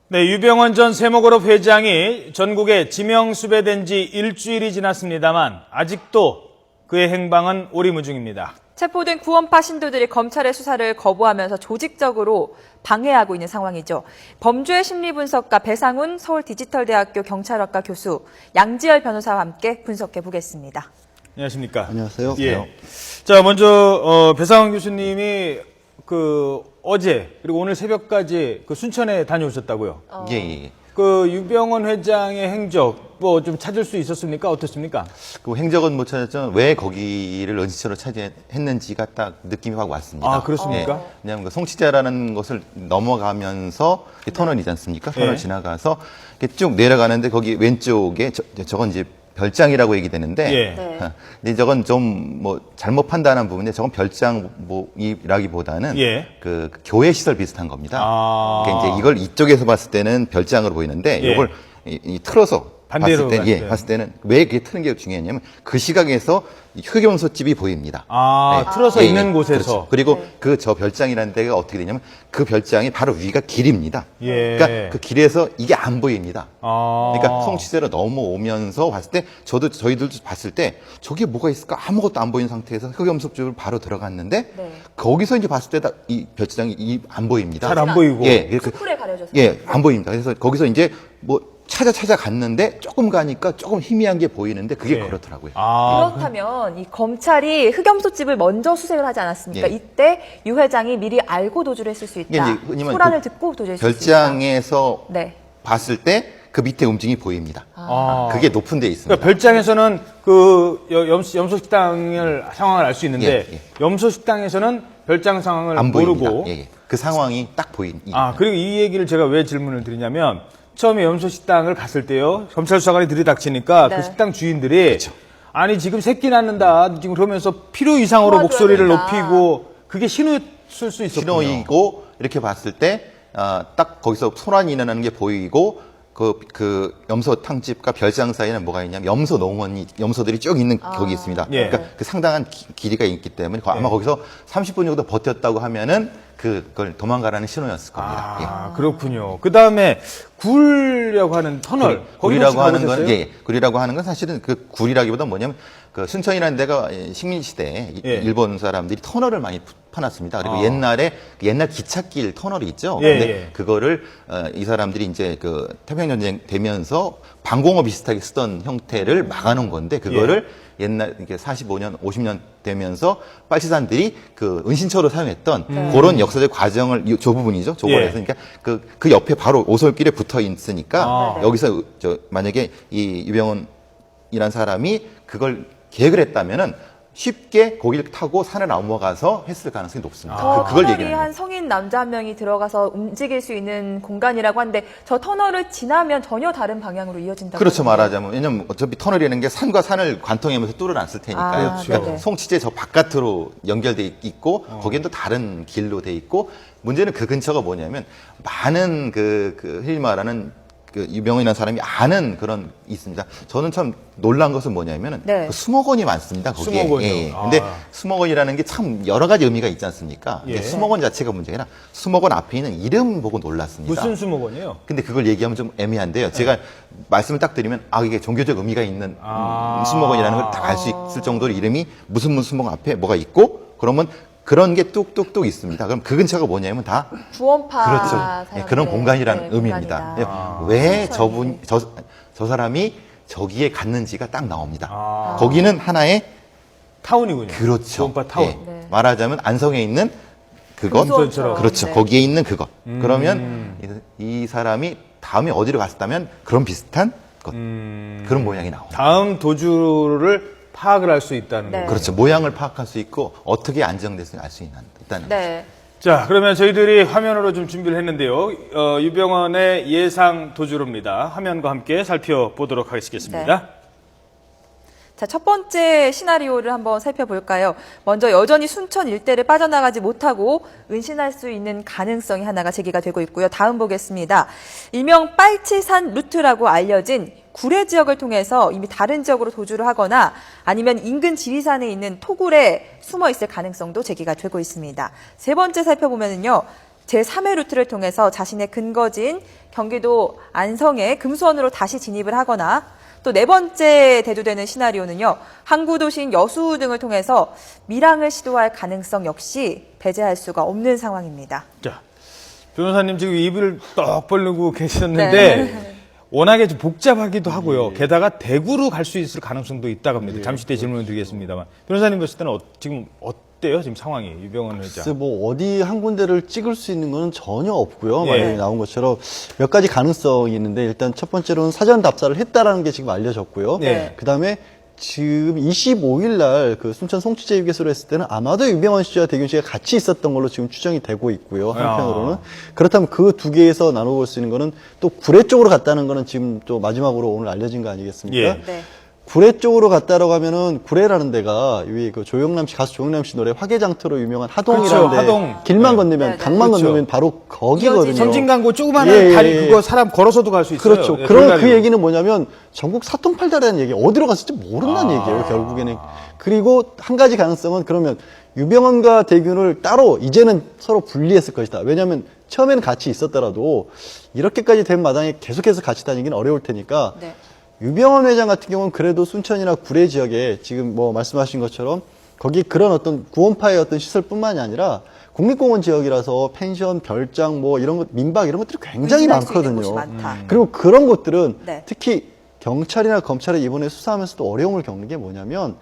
네, 유병헌 전 세모그룹 회장이 전국에 지명수배된 지 일주일이 지났습니다만 아직도 그의 행방은 오리무중입니다. 체포된 구원파 신도들이 검찰의 수사를 거부하면서 조직적으로 방해하고 있는 상황이죠. 범죄 심리분석가 배상훈 서울디지털대학교 경찰학과 교수, 양지열 변호사와 함께 분석해 보겠습니다. 안녕하십니까? 안녕하세요. 예. 자, 먼저 배상훈 교수님이 어제 그리고 오늘 새벽까지 순천에 다녀오셨다고요? 예. 그 유병헌 회장의 행적 뭐 좀 찾을 수 있었습니까? 어떻습니까? 그 행적은 못 찾았지만 왜 거기를 은시처로 차지했는지가 딱 느낌이 확 왔습니다. 아, 그렇습니까? 왜냐하면 그 송치자라는 것을 넘어가면서 터널이지 않습니까? 터널 네. 지나가서 이렇게 쭉 내려가는데 거기 왼쪽에 저건 이제 별장이라고 얘기되는데 예. 네. 근데 저건 좀 뭐 잘못 판단한 부분인데 저건 별장이라기보다는 예. 그 교회 시설 비슷한 겁니다. 아. 그러니까 이제 이걸 이쪽에서 봤을 때는 별장으로 보이는데 예. 이걸 이 틀어서 반대로 봤을 때, 봤을 때. 봤을 때는 왜 그게 트는 게 중요했냐면 그 시각에서 흑염소집이 보입니다. 틀어서 예, 있는 예. 곳에서. 그렇죠. 그리고 그 저 별장이라는 데가 어떻게 되냐면 그 별장이 바로 위가 길입니다. 예. 그러니까 그 길에서 이게 안 보입니다. 아. 그러니까 성취대로 넘어오면서 봤을 때 저희들도 봤을 때 저게 뭐가 있을까 아무것도 안 보이는 상태에서 흑염소집을 바로 들어갔는데 네. 거기서 이제 봤을 때 이 별장이 안 보입니다. 잘 안 보이고. 예, 수풀에 가려져서. 예, 안 보입니다. 그래서 거기서 이제 뭐 찾아갔는데 조금 가니까 조금 희미한 게 보이는데 그게 예. 그렇더라고요. 그렇다면 이 검찰이 흑염소집을 먼저 수색을 하지 않았습니까? 예. 이때 유 회장이 미리 알고 도주를 했을 수 이게 있다. 이제 흔히 말하는 소란을 그 듣고 도주했을 수 있다. 별장에서 네. 봤을 때 그 밑에 움직임이 보입니다. 아. 그게 높은 데 있습니다. 그러니까 별장에서는 염소식당을 상황을 알 수 있는데 예, 예. 염소식당에서는 별장 상황을 안 모르고 보입니다. 예, 예. 그 상황이 딱 보입니다. 아, 그리고 이 얘기를 제가 왜 질문을 드리냐면 처음에 염소식당을 갔을 때요. 검찰 수사관이 들이닥치니까 네. 그 식당 주인들이 그렇죠. 아니 지금 새끼 낳는다. 지금 그러면서 필요 이상으로 도와줘야 목소리를 된다. 높이고 그게 신호였을 수 있었군요. 신호이고 이렇게 봤을 때 딱 거기서 소란이 일어나는 게 보이고 그 염소 탕집과 별장 사이에는 뭐가 있냐면 염소들이 쭉 있는 거기 있습니다. 예. 그러니까 그 상당한 길이가 있기 때문에 아마 거기서 30분 정도 버텼다고 하면은 그걸 도망가라는 신호였을 겁니다. 아, 그렇군요. 그 다음에 굴이라고 하는 터널. 굴이라고 하는 건, 가보셨어요? 예, 굴이라고 하는 건 사실은 그 굴이라기보다 뭐냐면 그 순천이라는 데가 식민시대에 예. 일본 사람들이 터널을 많이 파놨습니다. 그리고 아. 옛날에 옛날 기찻길 터널이 있죠. 예, 근데 예. 그거를 이 사람들이 이제 그 태평양전쟁 되면서 방공호 비슷하게 쓰던 형태를 막아놓은 건데 그거를 옛날 이게 45년, 50년 되면서 빨치산들이 그 은신처로 사용했던 그런 역사적 과정을 저 부분이죠. 저거에서 예. 그러니까 그 옆에 바로 오솔길에 붙어 있으니까 아. 여기서 만약에 이 유병헌이란 사람이 그걸 계획을 했다면은 쉽게 거기를 타고 산을 넘어가서 했을 가능성이 높습니다. 저 그걸 터널이 얘기하는 한 성인 남자 한 명이 들어가서 움직일 수 있는 공간이라고 하는데 저 터널을 지나면 전혀 다른 방향으로 이어진다고 그렇죠. 하던데요. 말하자면 왜냐면 어차피 터널이라는 게 산과 산을 관통하면서 뚫어놨을 테니까요. 아, 그러니까 네네. 송치제 저 바깥으로 연결돼 있고 거기엔 또 다른 길로 돼 있고 문제는 그 근처가 뭐냐면 많은 흔히 말하는 그 유병헌이라는 사람이 아는 그런 있습니다. 저는 참 놀란 것은 뭐냐면은 네. 그 수목원이 많습니다. 거기에. 수목원이요? 예. 아. 근데 수목원이라는 게 참 여러 가지 의미가 있지 않습니까? 예. 근데 수목원 자체가 문제가 아니라 수목원 앞에 있는 이름 보고 놀랐습니다. 무슨 수목원이에요? 근데 그걸 얘기하면 좀 애매한데요. 제가 말씀을 딱 드리면 이게 종교적 의미가 있는 수목원이라는 걸 딱 알 수 있을 정도로 이름이 무슨 수목원 앞에 뭐가 있고 그러면 그런 게 뚝뚝뚝 있습니다. 그럼 그 근처가 뭐냐면 다 구원파 그렇죠. 사람들의, 그런 공간이라는 네, 의미입니다. 공간이다. 왜 순천이. 저 사람이 저기에 갔는지가 딱 나옵니다. 아. 거기는 하나의 타운이군요. 그렇죠. 구원파 타운. 예. 네. 말하자면 안성에 있는 그것, 금수원처럼. 그렇죠. 네. 거기에 있는 그것. 그러면 이 사람이 다음에 어디로 갔다면 그런 비슷한 것, 그런 모양이 나옵니다. 다음 도주를 파악을 할 수 있다는 네. 거죠. 그렇죠. 모양을 파악할 수 있고 어떻게 안정됐는지 알 수 있다는 거죠. 네. 자, 그러면 저희들이 화면으로 좀 준비를 했는데요. 유병헌의 예상 도주로입니다. 화면과 함께 살펴보도록 하겠습니다. 자, 첫 번째 시나리오를 한번 살펴볼까요? 먼저 여전히 순천 일대를 빠져나가지 못하고 은신할 수 있는 가능성이 하나가 제기가 되고 있고요. 다음 보겠습니다. 일명 빨치산 루트라고 알려진 구례 지역을 통해서 이미 다른 지역으로 도주를 하거나 아니면 인근 지리산에 있는 토굴에 숨어 있을 가능성도 제기가 되고 있습니다. 세 번째 살펴보면요. 제3의 루트를 통해서 자신의 근거지인 경기도 안성의 금수원으로 다시 진입을 하거나 또 네 번째 대두되는 시나리오는요. 항구 도시인 여수 등을 통해서 밀항을 시도할 가능성 역시 배제할 수가 없는 상황입니다. 자, 변호사님 지금 입을 떡 벌리고 계셨는데 네. 워낙에 좀 복잡하기도 하고요. 게다가 대구로 갈 수 있을 가능성도 있다고 합니다. 잠시 뒤에 질문을 드리겠습니다만. 변호사님 봤을 때는 지금 어때요? 지금 상황이 유병헌 회장. 글쎄 뭐 어디 한 군데를 찍을 수 있는 건 전혀 없고요. 예. 만약에 나온 것처럼 몇 가지 가능성이 있는데 일단 첫 번째로는 사전 답사를 했다라는 게 지금 알려졌고요. 네. 그다음에 지금 25일 날 그 순천 송치제 휴게소를 했을 때는 아마도 유병헌 씨와 대균 씨가 같이 있었던 걸로 지금 추정이 되고 있고요. 한편으로는. 그렇다면 그 두 개에서 나눠볼 수 있는 거는 또 구례 쪽으로 갔다는 거는 지금 또 마지막으로 오늘 알려진 거 아니겠습니까? 예. 네. 구례 쪽으로 갔다라고 하면은 구례라는 데가 위 그 조영남 씨 가수 조영남 씨 노래 화개장터로 유명한 하동이라는 그렇죠, 데 하동. 길만 네. 건너면 네, 네. 강만 그렇죠. 건너면 바로 거기거든요. 이어지는 섬진강고 조그마한 예, 예, 다리 예. 그거 사람 걸어서도 갈 수 있어요. 그렇죠. 예, 그런 그 돌다리로. 얘기는 뭐냐면 전국 사통팔달이라는 얘기 어디로 갔을지 모른다는 얘기예요. 결국에는. 그리고 한 가지 가능성은 그러면 유병헌과 대균을 따로 이제는 서로 분리했을 것이다. 왜냐하면 처음에는 같이 있었더라도 이렇게까지 된 마당에 계속해서 같이 다니기는 어려울 테니까 네. 유병헌 회장 같은 경우는 그래도 순천이나 구례 지역에 지금 뭐 말씀하신 것처럼 거기 그런 어떤 구원파의 어떤 시설뿐만이 아니라 국립공원 지역이라서 펜션, 별장 뭐 이런 것, 민박 이런 것들이 굉장히 의심할 수 있는 곳이 많거든요. 많다. 그리고 그런 곳들은 네. 특히 경찰이나 검찰이 이번에 수사하면서도 어려움을 겪는 게 뭐냐면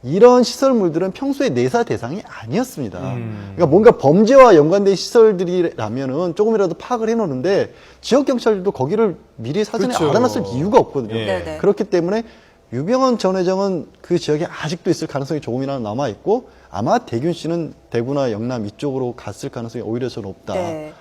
이런 시설물들은 평소에 내사 대상이 아니었습니다. 그러니까 뭔가 범죄와 연관된 시설들이라면은 조금이라도 파악을 해놓는데 지역 경찰들도 거기를 미리 사전에 그렇죠. 알아놨을 이유가 없거든요. 예. 네네. 그렇기 때문에 유병헌 전 회장은 그 지역에 아직도 있을 가능성이 조금이라도 남아 있고 아마 대균 씨는 대구나 영남 이쪽으로 갔을 가능성이 오히려 더 높다. 네.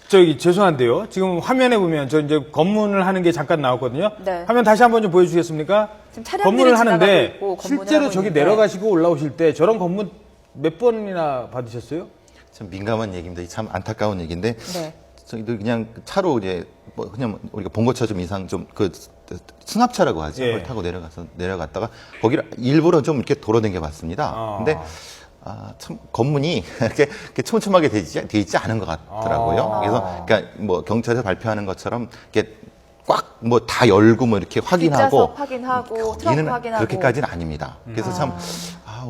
저기 죄송한데요. 지금 화면에 보면 저 이제 검문을 하는 게 잠깐 나왔거든요. 네. 화면 다시 한번 좀 보여주시겠습니까? 지금 차량들이 검문을 지나가고 하는데 있고 검문을 실제로 하고 저기 있는데. 내려가시고 올라오실 때 저런 검문 몇 번이나 받으셨어요? 참 민감한 얘기입니다. 참 안타까운 얘기인데 네. 저희들 그냥 차로 이제 뭐 그냥 우리가 본 것처럼 좀 이상 좀 그 승합차라고 하죠. 예. 그걸 타고 내려갔다가 거기를 일부러 좀 이렇게 돌아다녀 봤습니다. 아. 근데 참 검문이 이렇게 촘촘하게 돼 있지 않은 것 같더라고요. 그래서 그러니까 뭐 경찰에서 발표하는 것처럼 이렇게 꽉 뭐 다 열고 뭐 이렇게 확인하고 뒷좌석 확인하고 트렁크 거기는 확인하고 그렇게까지는 아닙니다. 그래서 참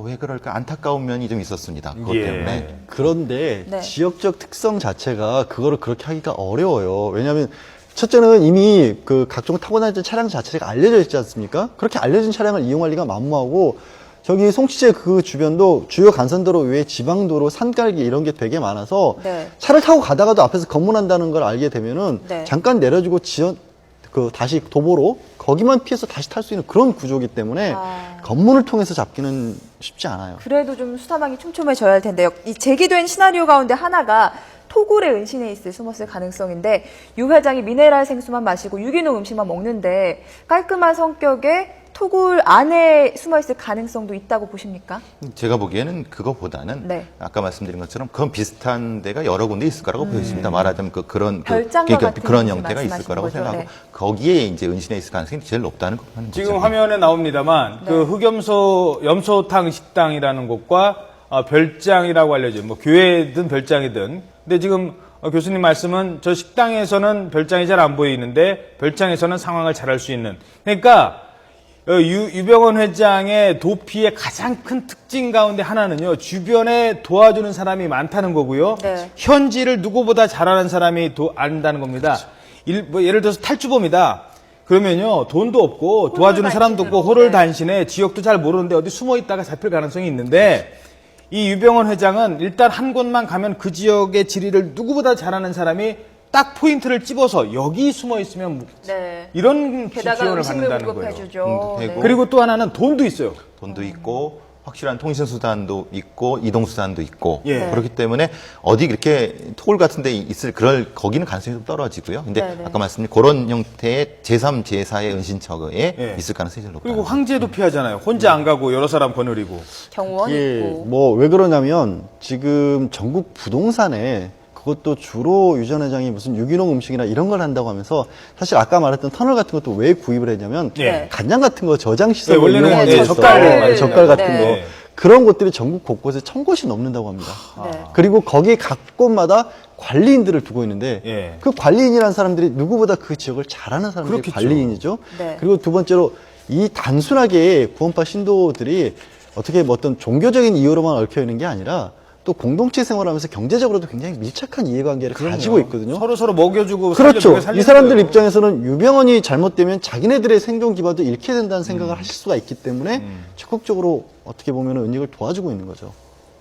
왜 그럴까 안타까운 면이 좀 있었습니다. 그것 예. 때문에. 그런데 네. 지역적 특성 자체가 그거를 그렇게 하기가 어려워요. 왜냐하면 첫째는 이미 그 각종 타고 다니는 차량 자체가 알려져 있지 않습니까? 그렇게 알려진 차량을 이용할 리가 만무하고 저기 송치제 그 주변도 주요 간선도로 외에 지방도로, 산갈기 이런 게 되게 많아서 네. 차를 타고 가다가도 앞에서 검문한다는 걸 알게 되면은 네. 잠깐 내려주고 다시 도보로 거기만 피해서 다시 탈 수 있는 그런 구조이기 때문에 검문을 통해서 잡기는 쉽지 않아요. 그래도 좀 수사망이 촘촘해져야 할 텐데요. 이 제기된 시나리오 가운데 하나가 토굴의 은신에 있을 숨었을 가능성인데 유 회장이 미네랄 생수만 마시고 유기농 음식만 먹는데 깔끔한 성격의 토굴 안에 숨어있을 가능성도 있다고 보십니까? 제가 보기에는 그거보다는 네. 아까 말씀드린 것처럼 그런 비슷한 데가 여러 군데 있을 거라고 보여집니다. 말하자면 그런 별장과 같은 그런 것을 형태가 있을 말씀하시는 거라고 거죠? 생각하고 네. 거기에 이제 은신해 있을 가능성이 제일 높다는 것만 지금 화면에 나옵니다만 네. 그 흑염소 염소탕 식당이라는 곳과 별장이라고 알려져 뭐 교회든 별장이든. 근데 지금 교수님 말씀은 저 식당에서는 별장이 잘 안 보이는데 별장에서는 상황을 잘 알 수 있는. 그러니까 유병헌 회장의 도피의 가장 큰 특징 가운데 하나는요, 주변에 도와주는 사람이 많다는 거고요. 네. 현지를 누구보다 잘 아는 사람이 안다는 겁니다. 예를 들어서 탈주범이다. 그러면요, 돈도 없고 도와주는 사람도 없고 호롤단신에 지역도 잘 모르는데 어디 숨어 있다가 잡힐 가능성이 있는데 이 유병헌 회장은 일단 한 곳만 가면 그 지역의 지리를 누구보다 잘 아는 사람이 딱 포인트를 찝어서 여기 숨어 있으면 네. 이런 게다가 지원을 음식을 받는다는 거예요. 공급해주죠. 되고. 네. 그리고 또 하나는 돈도 있어요. 돈도 있고 확실한 통신수단도 있고 이동수단도 있고 예. 그렇기 때문에 어디 이렇게 토굴 같은 데 있을 거기는 가능성이 좀 떨어지고요. 근데 네네. 아까 말씀드린 그런 형태의 제3, 제4의 은신처에 예. 있을 가능성이 제일 높다. 그리고 황제도 피하잖아요. 혼자 안 가고 여러 사람 거느리고. 경호원 예, 있고. 뭐 왜 그러냐면 지금 전국 부동산에 그것도 주로 유 전 회장이 무슨 유기농 음식이나 이런 걸 한다고 하면서 사실 아까 말했던 터널 같은 것도 왜 구입을 했냐면 예. 간장 같은 거 저장 네, 시설을 원래는 이용하기 네, 위해서 젓갈 젓갈 같은 네. 거 네. 그런 곳들이 전국 곳곳에 1000곳이 넘는다고 합니다. 네. 그리고 거기 각 곳마다 관리인들을 두고 있는데 예. 그 관리인이라는 사람들이 누구보다 그 지역을 잘 아는 사람들이 그렇겠죠. 관리인이죠. 네. 그리고 두 번째로 이 단순하게 구원파 신도들이 어떻게 뭐 어떤 종교적인 이유로만 얽혀 있는 게 아니라 또 공동체 생활하면서 경제적으로도 굉장히 밀착한 이해관계를 가지고 있거든요. 서로 먹여주고 그렇죠. 살리는 이 사람들 거예요. 입장에서는 유병헌이 잘못되면 자기네들의 생존 기반도 잃게 된다는 생각을 하실 수가 있기 때문에 적극적으로 어떻게 보면 은닉을 도와주고 있는 거죠.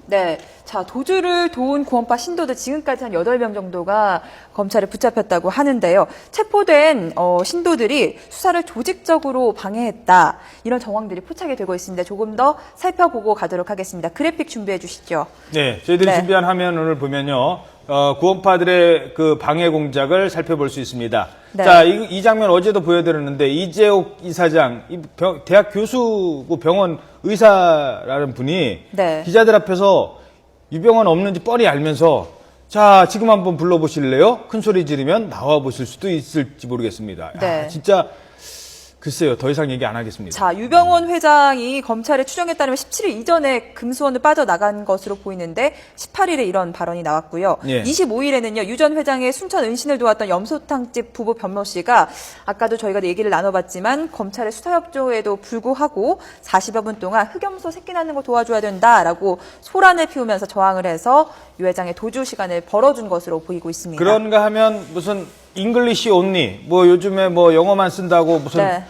네. 자, 도주를 도운 구원파 신도들 지금까지 한 8명 정도가 검찰에 붙잡혔다고 하는데요. 체포된 신도들이 수사를 조직적으로 방해했다. 이런 정황들이 포착이 되고 있습니다. 조금 더 살펴보고 가도록 하겠습니다. 그래픽 준비해 주시죠. 네, 저희들이 네. 준비한 화면을 보면요. 구원파들의 그 방해 공작을 살펴볼 수 있습니다. 네. 자, 이 장면 어제도 보여드렸는데, 이재옥 이사장, 대학 교수고 병원 의사라는 분이 네. 기자들 앞에서 유병헌 없는지 뻔히 알면서, 자, 지금 한번 불러보실래요? 큰 소리 지르면 나와 보실 수도 있을지 모르겠습니다. 네. 야, 진짜, 글쎄요, 더 이상 얘기 안 하겠습니다. 자, 유병헌 회장이 검찰의 추정에 따르면 17일 이전에 금수원을 빠져나간 것으로 보이는데 18일에 이런 발언이 나왔고요. 예. 25일에는요. 유 전 회장의 순천 은신을 도왔던 염소탕집 부부 변모 씨가 아까도 저희가 얘기를 나눠봤지만 검찰의 수사협조에도 불구하고 40여 분 동안 흑염소 새끼 낳는 거 도와줘야 된다라고 소란을 피우면서 저항을 해서 유 회장의 도주 시간을 벌어준 것으로 보이고 있습니다. 그런가 하면 무슨 잉글리시 온리, 뭐 요즘에 뭐 영어만 쓴다고 무슨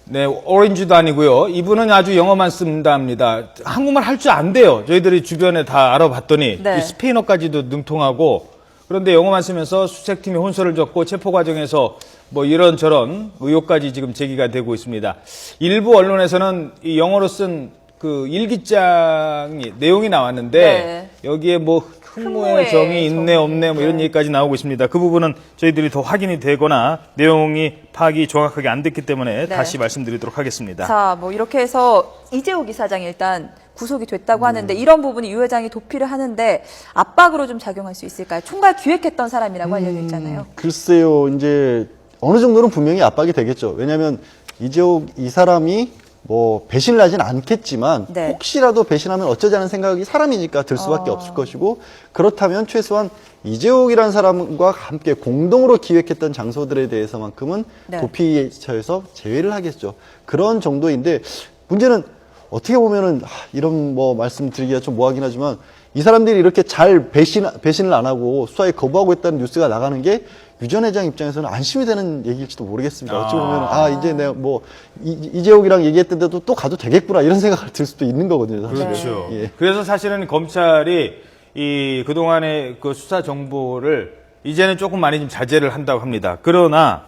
네, 오렌지도 아니고요. 이분은 아주 영어만 쓴답니다. 한국말 할 줄 안 돼요. 저희들이 주변에 다 알아봤더니 네. 이 스페인어까지도 능통하고 그런데 영어만 쓰면서 수색팀이 혼선을 줬고 체포 과정에서 뭐 이런저런 의혹까지 지금 제기가 되고 있습니다. 일부 언론에서는 이 영어로 쓴 그 일기장이 내용이 나왔는데 네. 여기에 뭐 흠모의 흠모의 정이 있네 없네 뭐 이런 네. 얘기까지 나오고 있습니다. 그 부분은 저희들이 더 확인이 되거나 내용이 파악이 정확하게 안 됐기 때문에 네. 다시 말씀드리도록 하겠습니다. 자, 뭐 이렇게 해서 이재옥 이사장이 일단 구속이 됐다고 하는데 이런 부분이 유 회장이 도피를 하는데 압박으로 좀 작용할 수 있을까요? 총괄 기획했던 사람이라고 알려져 있잖아요. 글쎄요, 이제 어느 정도는 분명히 압박이 되겠죠. 왜냐하면 이재옥 이 사람이 뭐 배신을 하진 않겠지만 네. 혹시라도 배신하면 어쩌자는 생각이 사람이니까 들 수밖에 없을 것이고 그렇다면 최소한 이재옥이라는 사람과 함께 공동으로 기획했던 장소들에 대해서만큼은 네. 도피에 처해서 제외를 하겠죠. 그런 정도인데 문제는 어떻게 보면은 이런 뭐 말씀드리기가 좀 뭐하긴 하지만 이 사람들이 이렇게 잘 배신을 안 하고 수사에 거부하고 있다는 뉴스가 나가는 게 유 전 회장 입장에서는 안심이 되는 얘기일지도 모르겠습니다. 어찌 보면 이제 내가 뭐 이재옥이랑 얘기했던데도 또 가도 되겠구나 이런 생각을 들 수도 있는 거거든요. 사실은. 그렇죠. 예. 그래서 사실은 검찰이 이 그동안의 그 수사 정보를 이제는 조금 많이 좀 자제를 한다고 합니다. 그러나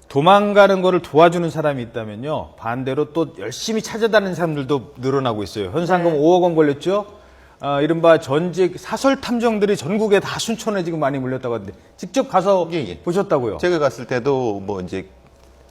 도망가는 거를 도와주는 사람이 있다면요. 반대로 또 열심히 찾아다니는 사람들도 늘어나고 있어요. 현상금 5억 원 걸렸죠. 이른바 전직 사설 탐정들이 전국에 다 순천에 지금 많이 몰렸다고 하는데 직접 가서 예. 보셨다고요? 제가 갔을 때도 뭐 이제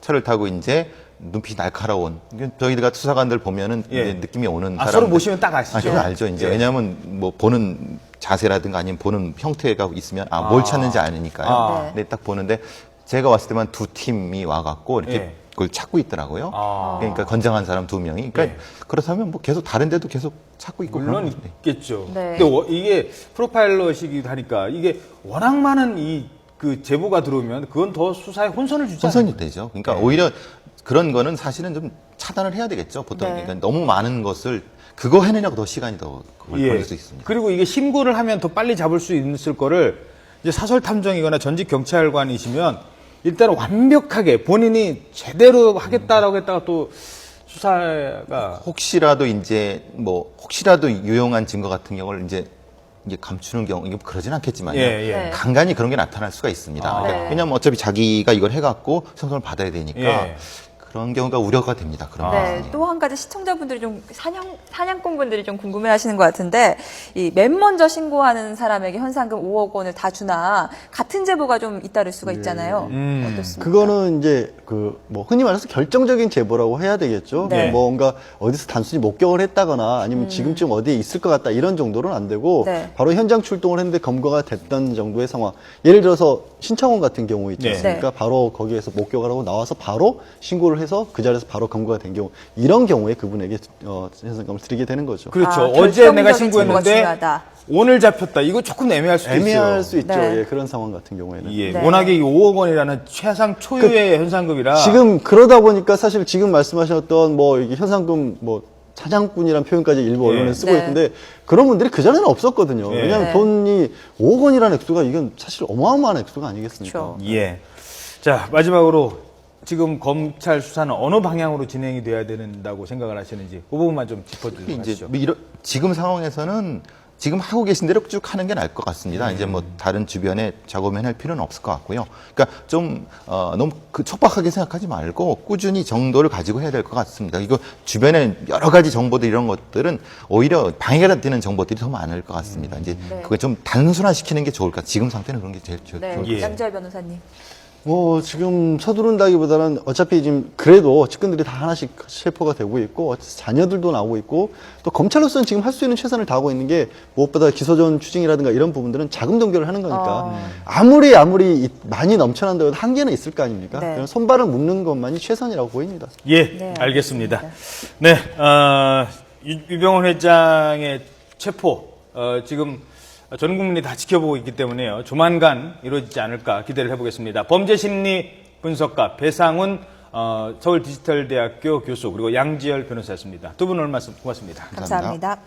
차를 타고 이제 눈빛이 날카로운 저희들 같은 수사관들 보면은 예. 이제 느낌이 오는 서로 사람들. 보시면 딱 아시죠? 저는 알죠. 이제 예. 왜냐하면 뭐 보는 자세라든가 아니면 보는 형태가 있으면 뭘 찾는지 아니니까요. 네. 근데 딱 보는데 제가 왔을 때만 두 팀이 와갖고 이렇게 예. 그걸 찾고 있더라고요. 아. 그러니까 건장한 사람 2명이. 그러니까 예. 그렇다면 뭐 계속 다른 데도 계속 찾고 있고 물론 그런 건데. 있겠죠. 네. 근데 이게 프로파일러시기도 하니까 이게 워낙 많은 그 제보가 들어오면 그건 더 수사에 혼선을 주잖아요. 혼선이 되죠. 그러니까 네. 오히려 그런 거는 사실은 좀 차단을 해야 되겠죠. 보통 네. 그러니까 너무 많은 것을 그거 해내냐고 더 시간이 더 예. 걸릴 수 있습니다. 그리고 이게 신고를 하면 더 빨리 잡을 수 있을 거를 이제 사설 탐정이거나 전직 경찰관이시면 일단 완벽하게 본인이 제대로 하겠다라고 했다가 또 수사가 혹시라도 이제 뭐 혹시라도 유용한 증거 같은 경우를 이제 감추는 경우 이게 그러진 않겠지만요. 예, 예. 네. 간간히 그런 게 나타날 수가 있습니다. 아. 그러니까 네. 왜냐하면 어차피 자기가 이걸 해갖고 성성을 받아야 되니까 예. 그런 경우가 우려가 됩니다. 그런 네, 부분이. 또 한 가지 시청자분들이 좀 사냥꾼분들이 좀 궁금해하시는 것 같은데 이 맨 먼저 신고하는 사람에게 현상금 5억 원을 다 주나 같은 제보가 좀 잇따를 수가 있잖아요. 어떻습니까? 그거는 이제 그 뭐 흔히 말해서 결정적인 제보라고 해야 되겠죠. 네. 뭔가 어디서 단순히 목격을 했다거나 아니면 지금쯤 어디에 있을 것 같다 이런 정도는 안 되고 네. 바로 현장 출동을 했는데 검거가 됐던 정도의 상황. 예를 들어서 신창원 같은 경우 있지 네. 않습니까? 바로 거기에서 목격을 하고 나와서 바로 신고를 해서 그 자리에서 바로 검거가 된 경우, 이런 경우에 그분에게 현상금을 드리게 되는 거죠. 그렇죠. 아, 어제 내가 결정적인 증거가 신고했는데 중요하다. 오늘 잡혔다. 이거 조금 애매할 수도 애매할 있어요. 수 있죠. 네. 예, 그런 상황 같은 경우에는. 예, 네. 워낙에 이 5억 원이라는 최상 초유의 현상금이라 지금 그러다 보니까 사실 지금 말씀하셨던 뭐 이게 현상금 뭐 사냥꾼이라는 표현까지 일부 언론에 예. 쓰고 네. 있는데 그런 분들이 그전에는 없었거든요. 예. 왜냐하면 네. 돈이 5억 원이라는 액수가 이건 사실 어마어마한 액수가 아니겠습니까? 그렇죠. 예. 자, 마지막으로 지금 검찰 수사는 어느 방향으로 진행이 돼야 된다고 생각을 하시는지 그 부분만 좀 짚어주시죠. 이제 뭐 지금 상황에서는 지금 하고 계신 대로 쭉 하는 게 나을 것 같습니다. 이제 뭐 다른 주변에 작업을 할 필요는 없을 것 같고요. 그러니까 좀 너무 촉박하게 생각하지 말고 꾸준히 정도를 가지고 해야 될 것 같습니다. 이거 주변에 여러 가지 정보들 이런 것들은 오히려 방해가 되는 정보들이 더 많을 것 같습니다. 이제 네. 그걸 좀 단순화시키는 게 좋을 것 같아요. 지금 상태는 그런 게 제일 좋을 것 네, 같아요. 예. 양지열 변호사님. 뭐 지금 서두른다기보다는 어차피 지금 그래도 측근들이 다 하나씩 체포가 되고 있고 자녀들도 나오고 있고 또 검찰로서는 지금 할 수 있는 최선을 다하고 있는 게 무엇보다 기소전 추징이라든가 이런 부분들은 자금 동결을 하는 거니까 아무리 많이 넘쳐난다고 해도 한계는 있을 거 아닙니까? 네. 그냥 손발을 묶는 것만이 최선이라고 보입니다. 예, 네, 알겠습니다. 네, 유병헌 회장의 체포, 지금 전 국민이 다 지켜보고 있기 때문에요. 조만간 이루어지지 않을까 기대를 해보겠습니다. 범죄심리 분석가 배상훈 서울디지털대학교 교수 그리고 양지열 변호사였습니다. 두 분 오늘 말씀 고맙습니다. 감사합니다.